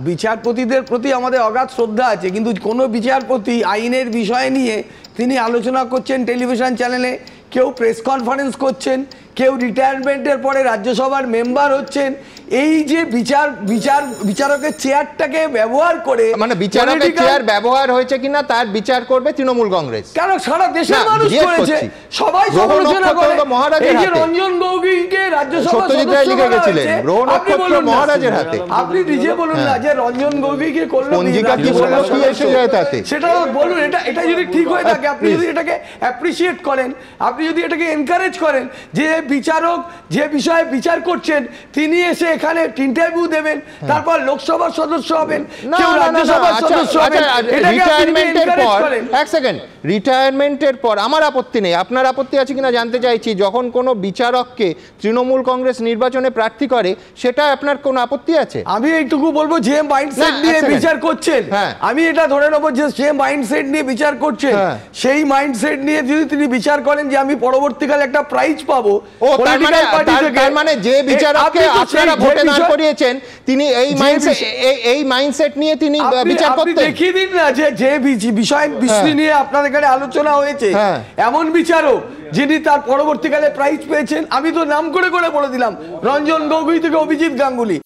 বিচারপতিদের প্রতি আমাদের অগাধ শ্রদ্ধা আছে, কিন্তু কোনো বিচারপতি আইনের বিষয় নিয়ে তিনি আলোচনা করছেন টেলিভিশন চ্যানেলে, কেউ প্রেস কনফারেন্স করছেন, কেউ রিটায়ারমেন্টের পরে রাজ্যসভার মেম্বার হচ্ছেন। এই যে বিচারকের চেয়ারটাকে ব্যবহার করে, মানে বিচারকের চেয়ার ব্যবহার হয়েছে কিনা তার বিচার করবে তৃণমূল কংগ্রেস। কারণ সারা দেশের মানুষ করেছে, সবাই সমালোচনা করে। এই যে রঞ্জন গগৈকে রাজ্যসভা সদস্য করা হয়েছে, মহারাজের হাতে। আপনি নিজে বলুন না যে রঞ্জন গগৈকে করলো, সেটা বলুন। এটা যদি ঠিক হয়ে থাকে, আপনি যদি এটাকে অ্যাপ্রিসিয়েট করেন, আপনি যদি এটাকে এনকারেজ করেন, যে বিচারক যে বিষয়ে বিচার করছেন তিনি এসে এখানে ইন্টারভিউ দেবেন, তারপর লোকসভার সদস্য হবেন, কেউ রাজ্যসভার সদস্য হবেন, রিটায়ারমেন্টের পর, এক সেকেন্ড, রিটায়ারমেন্টের পর আমার আপত্তি নেই, আপনার আপত্তি আছে কিনা জানতে চাইছি। যখন কোনো বিচারককে তৃণমূল কংগ্রেস নির্বাচনে প্রার্থী করে, সেটা আপনার কোনো আপত্তি আছে? আমি এইটুকু বলবো, যে মাইন্ডসেট নিয়ে বিচার করছেন, আমি এটা ধরে নেবো যে সে মাইন্ডসেট নিয়ে বিচার করছেন, সেই মাইন্ডসেট নিয়ে যদি তিনি বিচার করেন যে আমি পরবর্তীকালে একটা প্রাইজ পাবো, তার মানে যে বিচারককে আপনারা ভোটে দাঁড় করিয়েছেন তিনি এই মাইন্ডসেট নিয়ে তিনি বিচার করতেন। আপনি দেখিয়ে দিন না যে বিষয় নিয়ে আপনাদের এখানে আলোচনা হয়েছে, এমন বিচারক যিনি তার পরবর্তীকালে প্রাইজ পেয়েছেন। আমি তো নাম করে বলে দিলাম, রঞ্জন গগৈ থেকে অভিজিৎ গাঙ্গুলি।